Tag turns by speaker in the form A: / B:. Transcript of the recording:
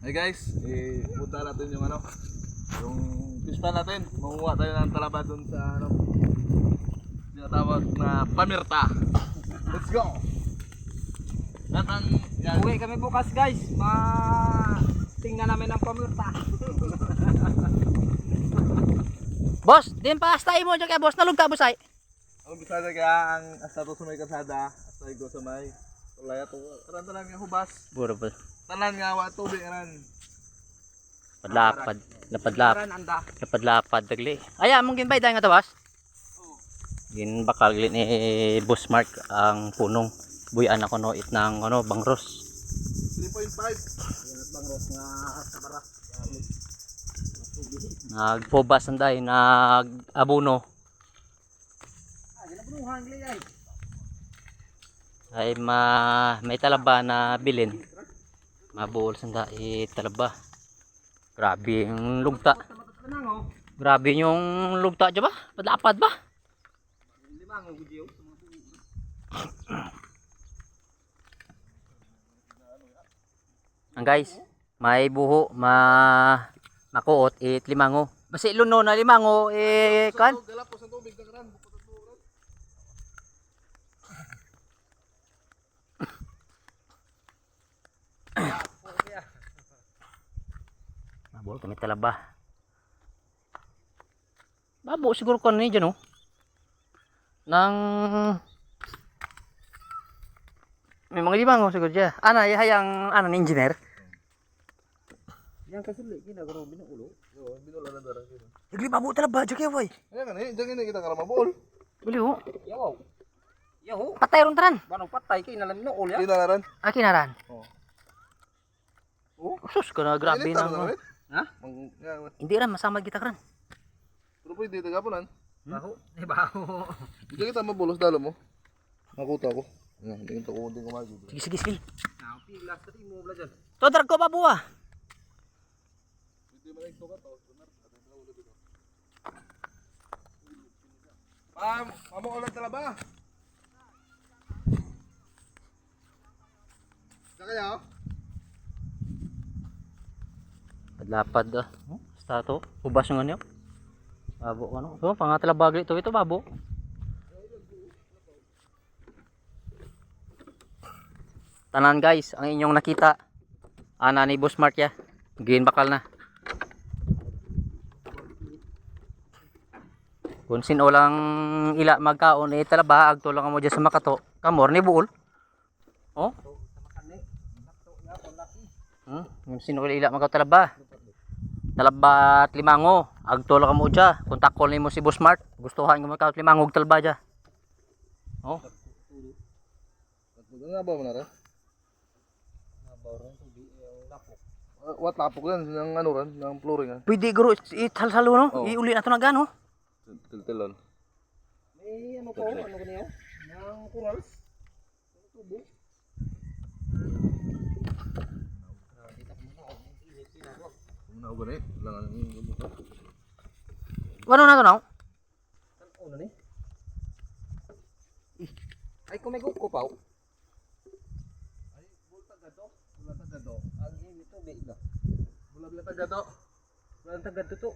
A: Hey guys, punta natin yung yung fish pan natin. Manguha tayo ng talaba dun sa tinatawag na pamirta. Let's go! At ang yan.
B: Uwi kami bukas guys. Tingnan namin ang pamirta.
C: Boss, din pa astay mo dyan kaya boss, nalugta boss ay.
A: Ang bisada kaya ang asta to sa may kasada, asta ko sa may tulaya to. Karan tanan nga hubas.
C: Puro po.
A: Tanan nga wa tubig karan.
C: Padlapad,
B: Karan anda.
C: lapad dagli. Aya mong ginbay dahil nga to boss. Gin bakal gili ni Boss Mark ang punong buyan ako no it ng bangros.
A: 3.5.
B: Bangros nga sa barak.
C: Nagpobas anday, nag-abono.
B: Ginabunuhan gali ay.
C: Ay may talaba na bilin. Mabuol sanda talaba. Grabe yung lugta. Grabe yung lugta dyan ba? Padlapad ba? Ang guys, may buho, makuot, limango. Basi luno na limango, kan?
A: Galapos ang tubig na karan. Bukod ang tubig.
C: Mabuol kami talaba. Babo siguro ko ni dyan nang may mga limango siguro dyan. Hayang ni engineer.
B: Yang kasuli ginagaro binuulo.
A: Yo, binula na dara.
C: Nagli babo talaba dyan kaya boy.
A: Ayan kan diyan kita karam mabol.
C: Bili ho.
B: Yaw. Yaw.
C: Patay ron taran.
B: Banong patay kay nalang binuulo ya.
A: Tinalaran.
C: Kinaran.
A: Oh.
C: Sus ka na grabe
A: Initan
C: na.
B: Ha?
C: Hindi ran masama kita karan.
A: Pero pwede tagapunan.
B: Baho. Di baho.
A: Hindi kita mabulos dalo mo. Nakuta ko. Yan, tingin to ko magi.
C: Sige.
B: Nah, piglas tadi mo bla dyan.
C: Todrag ko babo ah.
A: Pwede man ito ka to. Pam, amo ulit talaba. Kaya
C: Padlapad ah. Basta to. Ubas yung ano. Babo So, pangatalabag ito babo. Tanan guys, ang inyong nakita. Ana ni Boss Mark ya. Gin bakal na. Kung sino lang ila magkaon talaba agtulong mo dyan sa makato. Kamor ni buol. Oh. Kung sino ila magkaon talaba. Talaba at limango. Agtulong mo dyan. Kontakol ni mo si Boss Mark. Gustuhan mo magkaon limango ag talaba dyan. Oh.
A: Nga ba mo na rin? What lapok yan? Ng ano rin? Ng flooring yan?
C: Pwede guro italsalo no?
A: Oh.
C: Iuli na to na gano.
A: Tiltilan.
B: May ano ko? Ano kaniyo? Nang corals. Tubo.
A: Muna ko ganit. Langan ng gumuto.
C: Ano na to no?
B: Ano ni? Ay kumego ko pa.
A: Ay, bulta gado. Bulta gado.
B: Ang ini tubig ba?
A: Bulta gado.
B: Walang tagad to.